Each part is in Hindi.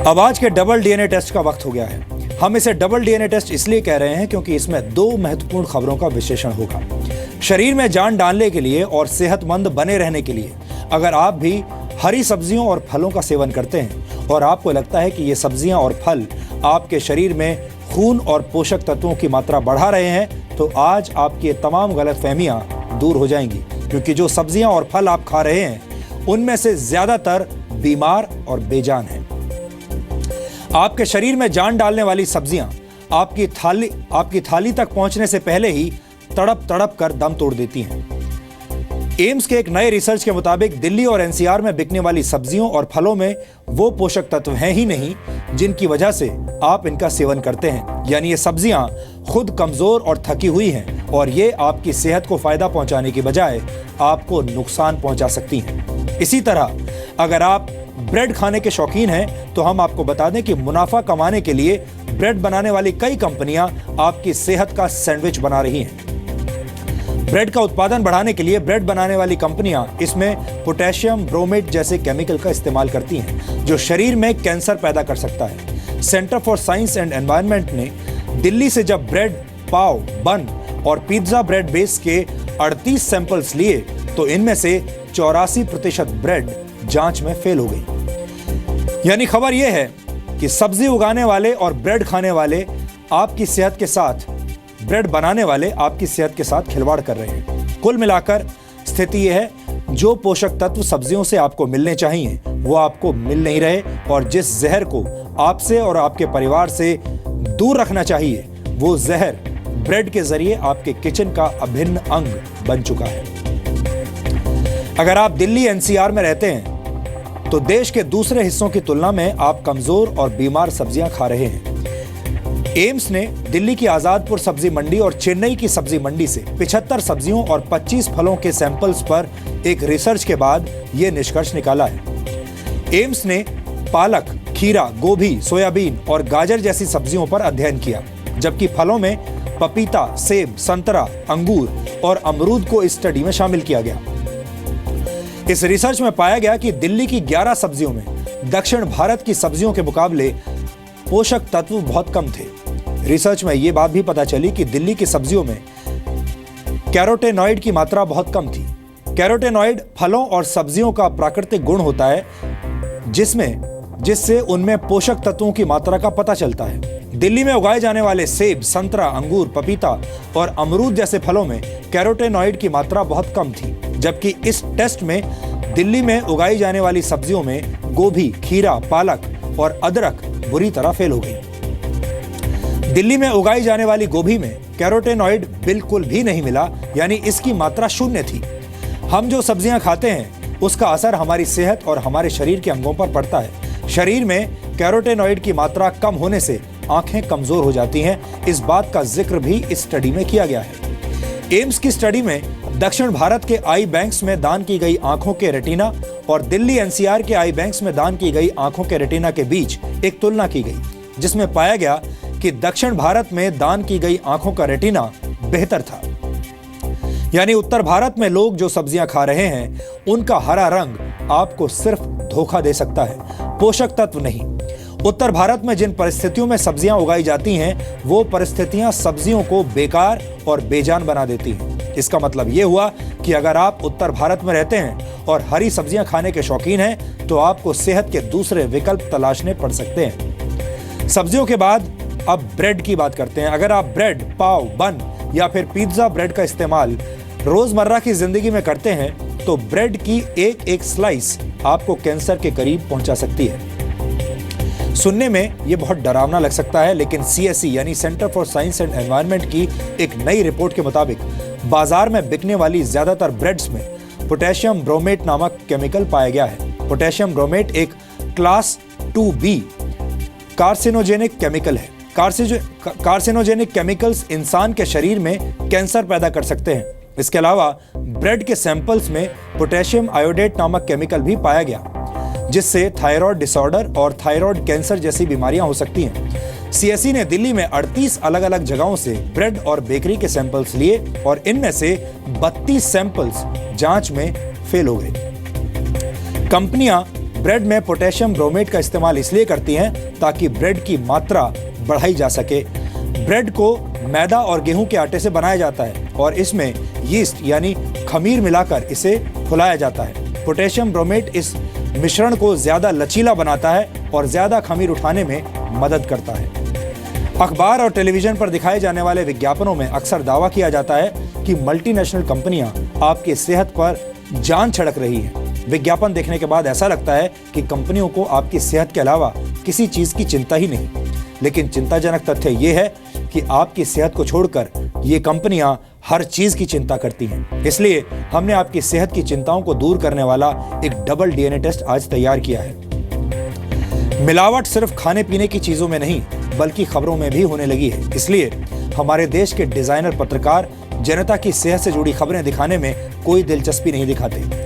अब आज के डबल डीएनए टेस्ट का वक्त हो गया है। हम इसे डबल डीएनए टेस्ट इसलिए कह रहे हैं क्योंकि इसमें दो महत्वपूर्ण खबरों का विश्लेषण होगा। शरीर में जान डालने के लिए और सेहतमंद बने रहने के लिए अगर आप भी हरी सब्जियों और फलों का सेवन करते हैं और आपको लगता है कि ये सब्जियां और फल आपके शरीर में खून और पोषक तत्वों की मात्रा बढ़ा रहे हैं, तो आज आपकी ये तमाम गलतफहमियां दूर हो जाएंगी, क्योंकि जो सब्जियां और फल आप खा रहे हैं उनमें से ज्यादातर बीमार और बेजान हैं। आपके शरीर में जान डालने वाली सब्जियां आपकी थाली तक पहुंचने से पहले ही तड़प तड़प कर दम तोड़ देती हैं। एम्स के एक नए रिसर्च के मुताबिक दिल्ली और एनसीआर में बिकने वाली सब्जियों और फलों में वो पोषक तत्व हैं ही नहीं जिनकी वजह से आप इनका सेवन करते हैं। यानी ये सब्जियां खुद कमजोर और थकी हुई हैं और ये आपकी सेहत को फायदा पहुंचाने की बजाय आपको नुकसान पहुंचा सकती हैं। इसी तरह अगर आप ब्रेड खाने के शौकीन हैं तो हम आपको बता दें कि मुनाफा कमाने के लिए ब्रेड बनाने वाली कई कंपनियां आपकी सेहत का सैंडविच बना रही हैं। ब्रेड का उत्पादन बढ़ाने के लिए ब्रेड बनाने वाली कंपनियां इसमें पोटेशियम ब्रोमेट जैसे केमिकल का इस्तेमाल करती हैं, जो शरीर में कैंसर पैदा कर सकता है। Centre for science and environment ने दिल्ली से जब ब्रेड, पाव, बन और पिज्जा ब्रेड बेस के 38 सैंपल्स लिए तो इनमें से 84% ब्रेड जांच में फेल हो गई। यानी खबर यह है कि सब्जी उगाने वाले और ब्रेड खाने वाले आपकी सेहत के साथ, ब्रेड बनाने वाले आपकी सेहत के साथ खिलवाड़ कर रहे हैं। कुल मिलाकर स्थिति यह है, जो पोषक तत्व सब्जियों से आपको मिलने चाहिए वो आपको मिल नहीं रहे और जिस जहर को आपसे और आपके परिवार से दूर रखना चाहिए वो जहर ब्रेड के जरिए आपके किचन का अभिन्न अंग बन चुका है। अगर आप दिल्ली एनसीआर में रहते हैं तो देश के दूसरे हिस्सों की तुलना में आप कमजोर और बीमार सब्जियां खा रहे हैं। एम्स ने दिल्ली की आजादपुर सब्जी मंडी और चेन्नई की सब्जी मंडी से 75 सब्जियों और 25 फलों के सैंपल्स पर एक रिसर्च के बाद यह निष्कर्ष निकाला है। एम्स ने पालक, खीरा, गोभी, सोयाबीन और गाजर जैसी सब्जियों पर अध्ययन किया, जबकि फलों में पपीता, सेब, संतरा, अंगूर और अमरूद को इस स्टडी में शामिल किया गया। इस रिसर्च में पाया गया कि दिल्ली की 11 सब्जियों में दक्षिण भारत की सब्जियों के मुकाबले पोषक तत्व बहुत कम थे। रिसर्च में यह बात भी पता चली कि दिल्ली की सब्जियों में कैरोटेनॉइड की मात्रा बहुत कम थी। कैरोटेनॉइड फलों और सब्जियों का प्राकृतिक गुण होता है जिससे उनमें पोषक तत्वों की मात्रा का पता चलता है। दिल्ली में उगाए जाने वाले सेब, संतरा, अंगूर, पपीता और अमरूद जैसे फलों में कैरोटेनॉइड की मात्रा बहुत कम थी, जबकि इस टेस्ट में दिल्ली में उगाई जाने वाली सब्जियों में गोभी, खीरा, पालक और अदरक बुरी तरह फेल हो गई। दिल्ली में उगाई जाने वाली गोभी में कैरोटेनॉइड बिल्कुल भी नहीं मिला, यानी इसकी मात्रा शून्य थी। हम जो सब्जियां खाते हैं उसका असर हमारी सेहत और हमारे शरीर के अंगों पर पड़ता है। शरीर में कैरोटेनॉइड की मात्रा कम होने से आंखें कमजोर हो जाती हैं। इस बात का जिक्र भी इस स्टडी में किया गया है। एम्स की स्टडी में दक्षिण भारत के आई बैंक्स में दान की गई आंखों के रेटिना और दिल्ली एनसीआर के आई बैंक्स में दान की गई आंखों के रेटिना के बीच एक तुलना की गई, जिसमें पाया गया कि दक्षिण भारत में दान की गई आंखों का रेटिना बेहतर था। यानी उत्तर भारत में लोग जो सब्जियां खा रहे हैं उनका हरा रंग आपको सिर्फ धोखा दे सकता है, पोषक तत्व नहीं। उत्तर भारत में जिन परिस्थितियों में सब्जियां उगाई जाती हैं वो परिस्थितियां सब्जियों को बेकार और बेजान बना देती हैं। इसका मतलब ये हुआ कि अगर आप उत्तर भारत में रहते हैं और हरी सब्जियां खाने के शौकीन हैं तो आपको सेहत के दूसरे विकल्प तलाशने पड़ सकते हैं। सब्जियों के बाद अब ब्रेड की बात करते हैं। अगर आप ब्रेड, पाव, बन या फिर पिज्जा ब्रेड का इस्तेमाल रोजमर्रा की जिंदगी में करते हैं तो ब्रेड की एक एक स्लाइस आपको कैंसर के करीब पहुंचा सकती है। सुनने में यह बहुत डरावना लग सकता है, लेकिन CSE यानी centre for science and environment की एक नई रिपोर्ट के मुताबिक बाजार में बिकने वाली ज्यादातर ब्रेड्स में पोटेशियम ब्रोमेट नामक केमिकल पाया गया है। पोटेशियम ब्रोमेट एक क्लास 2B कार्सिनोजेनिक केमिकल है। कार्सिनोजेनिक केमिकल्स इंसान के शरीर में कैंसर पैदा कर सकते हैं। इसके अलावा ब्रेड के सैंपल्स में पोटेशियम आयोडेट नामक केमिकल भी पाया गया, जिससे थायराइड डिसऑर्डर और थायराइड कैंसर जैसी बीमारियां हो सकती हैं। CSE ने दिल्ली में 38 अलग अलग जगहों से ब्रेड और बेकरी के सैंपल्स लिए और इनमें से 32 सैंपल्स जांच में फेल हो गए। कंपनियां ब्रेड में पोटेशियम ब्रोमेट का इस्तेमाल इसलिए करती हैं ताकि ब्रेड की मात्रा बढ़ाई जा सके। ब्रेड को मैदा और गेहूं के आटे से बनाया जाता है और इसमें यीस्ट यानी खमीर मिलाकर इसे फुलाया जाता है। पोटेशियम ब्रोमेट इस मिश्रण को ज्यादा लचीला बनाता है और ज्यादा खमीर उठाने में मदद करता है। अखबार और टेलीविजन पर दिखाए जाने वाले विज्ञापनों में अक्सर दावा किया जाता है कि मल्टीनेशनल कंपनियां आपकी सेहत पर जान छिड़क रही हैं। विज्ञापन देखने के बाद ऐसा लगता है कि कंपनियों को आपकी सेहत के अलावा किसी चीज की चिंता ही नहीं। लेकिन चिंताजनक तथ्य ये है कि आपकी सेहत को छोड़कर ये कंपनियां हर चीज की चिंता करती हैं। इसलिए हमने आपकी सेहत की चिंताओं को दूर करने वाला एक डबल डीएनए टेस्ट आज तैयार किया है। मिलावट सिर्फ खाने पीने की चीजों में नहीं बल्कि खबरों में भी होने लगी है। इसलिए हमारे देश के डिजाइनर पत्रकार जनता की सेहत से जुड़ी खबरें दिखाने में कोई दिलचस्पी नहीं दिखाते।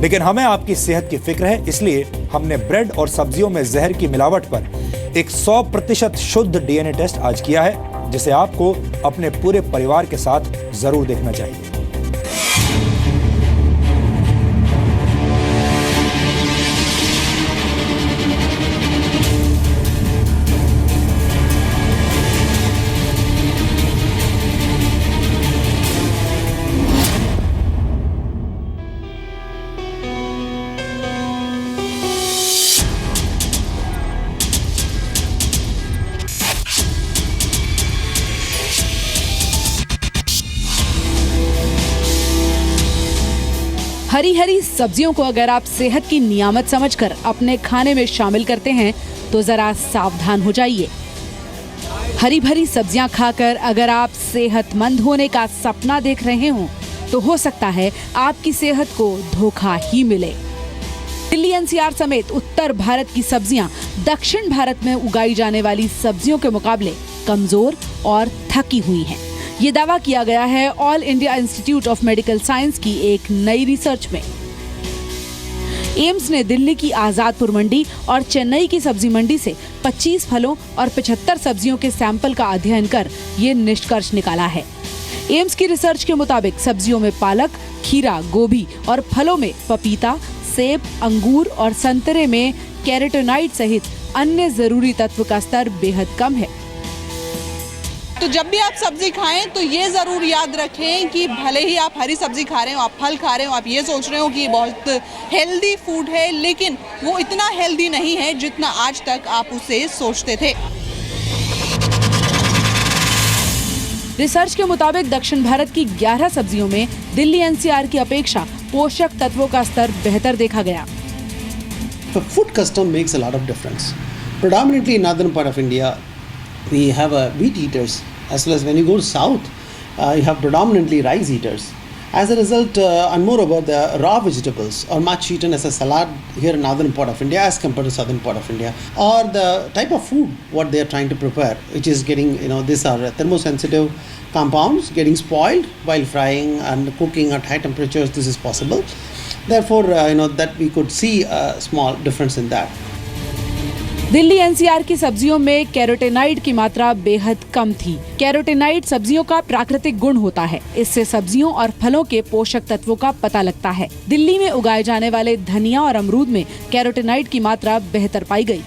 लेकिन हमें आपकी सेहत की फिक्र है, इसलिए हमने ब्रेड और सब्जियों में जहर की मिलावट पर एक 100% शुद्ध डीएनए टेस्ट आज किया है, जिसे आपको अपने पूरे परिवार के साथ जरूर देखना चाहिए। हरी हरी सब्जियों को अगर आप सेहत की नियामत समझकर अपने खाने में शामिल करते हैं तो जरा सावधान हो जाइए। हरी भरी सब्जियां खाकर अगर आप सेहतमंद होने का सपना देख रहे हो तो हो सकता है आपकी सेहत को धोखा ही मिले। दिल्ली एनसीआर समेत उत्तर भारत की सब्जियां दक्षिण भारत में उगाई जाने वाली सब्जियों के मुकाबले कमजोर और थकी हुई हैं। ये दावा किया गया है all India institute of medical science की एक नई रिसर्च में। एम्स ने दिल्ली की आजादपुर मंडी और चेन्नई की सब्जी मंडी से 25 फलों और 75 सब्जियों के सैंपल का अध्ययन कर ये निष्कर्ष निकाला है। एम्स की रिसर्च के मुताबिक सब्जियों में पालक, खीरा, गोभी और फलों में पपीता, सेब, अंगूर और संतरे में कैरोटीनॉइड सहित अन्य जरूरी तत्व का स्तर बेहद कम है। तो जब भी आप सब्जी खाएं तो ये ज़रूर याद रखें कि भले ही आप हरी सब्जी खा रहे हो, आप फल खा रहे हो, आप ये सोच रहे हो कि ये बहुत हेल्दी फूड है, लेकिन वो इतना हेल्दी नहीं है जितना आज तक आप उसे सोचते थे। रिसर्च के मुताबिक दक्षिण भारत की 11 सब्जियों में दिल्ली एनसीआर की अपेक्षा पोषक तत्वों का स्तर बेहतर देखा गया। The food custom makes a lot of difference. Predominantly in northern part of India, we have wheat eaters, as well as when you go to south, you have predominantly rice eaters. As a result, and moreover, the raw vegetables are much eaten as a salad here in northern part of India as compared to southern part of India. Or the type of food what they are trying to prepare, which is getting, these are thermosensitive compounds getting spoiled while frying and cooking at high temperatures. This is possible. Therefore, that we could see a small difference in that. Delhi NCR की सब्जियों में कैरोटीनॉइड की मात्रा बेहद कम थी। कैरोटीनॉइड सब्जियों का प्राकृतिक गुण होता है। इससे सब्जियों और फलों के पोषक तत्वों का पता लगता है। दिल्ली में उगाए जाने वाले धनिया और अमरूद में कैरोटीनॉइड की मात्रा बेहतर पाई गई।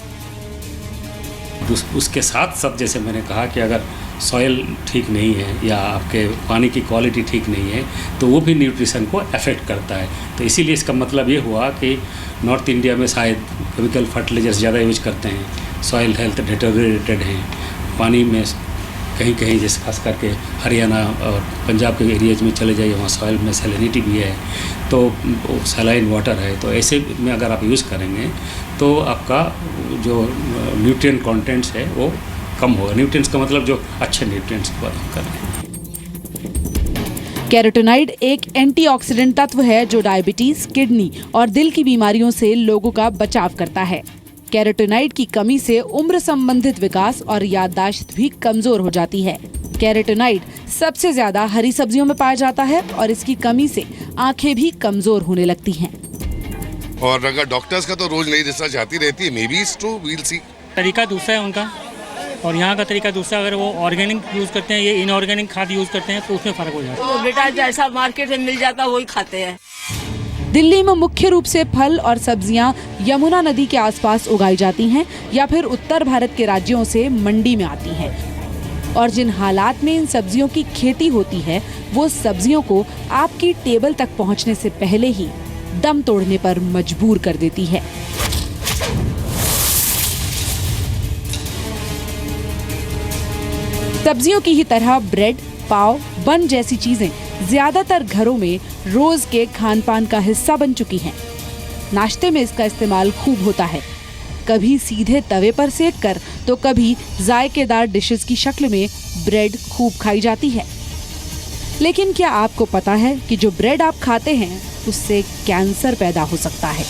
उसके साथ साथ जैसे मैंने कहा कि अगर सॉइल ठीक नहीं है या आपके पानी की क्वालिटी ठीक नहीं है तो वो भी न्यूट्रिशन को अफेक्ट करता है। तो इसीलिए इसका मतलब ये हुआ कि नॉर्थ इंडिया में शायद केमिकल फर्टिलाइजर्स ज़्यादा यूज करते हैं, सॉइल हेल्थ डिटेरियोरेटेड हैं, पानी में कहीं कहीं जैसे खास करके हरियाणा और पंजाब के एरियाज में चले जाइए, वहाँ सॉइल में सैलिनिटी भी है, तो सैलाइन वाटर है। तो ऐसे में अगर आप यूज़ करेंगे तो आपका जो न्यूट्रिएंट कंटेंट्स है वो कम होगा। न्यूट्रिएंट्स का मतलब जो अच्छे न्यूट्रिएंट्स की बात हम कर रहे हैं। कैरोटीनॉइड एक एंटीऑक्सीडेंट तत्व है जो डायबिटीज, किडनी और दिल की बीमारियों से लोगों का बचाव करता है। कैरोटीनॉइड की कमी से उम्र संबंधित विकास और याददाश्त भी कमजोर हो जाती है। कैरोटीनॉइड सबसे ज्यादा हरी सब्जियों में पाया जाता है और इसकी कमी से आंखें भी कमजोर होने लगती हैं। और अगर डॉक्टर्स का तो रोज नई रिसर्च आती रहती है, maybe it's true, we'll see. तरीका दूसरा है उनका और यहाँ का तरीका दूसरा। अगर वो ऑर्गेनिक यूज़ करते हैं, ये इनऑर्गेनिक खाद यूज़ करते हैं तो उसमें फ़र्क हो जाता है। तो बेटा जैसा मार्केट में मिल जाता है वही खाते हैं। दिल्ली में मुख्य रूप से फल और सब्जियां यमुना नदी के आसपास उगाई जाती हैं या फिर उत्तर भारत के राज्यों से मंडी में आती हैं। और जिन हालात में इन सब्जियों की खेती होती है वो सब्जियों को आपकी टेबल तक पहुंचने से पहले ही दम तोड़ने पर मजबूर कर देती है। सब्जियों की ही तरह ब्रेड, पाव, बन जैसी चीजें ज्यादातर घरों में रोज के खान पान का हिस्सा बन चुकी हैं। नाश्ते में इसका इस्तेमाल खूब होता है, कभी सीधे तवे पर सेक कर तो कभी जायकेदार डिशेस की शक्ल में ब्रेड खूब खाई जाती है। लेकिन क्या आपको पता है कि जो ब्रेड आप खाते हैं उससे कैंसर पैदा हो सकता है?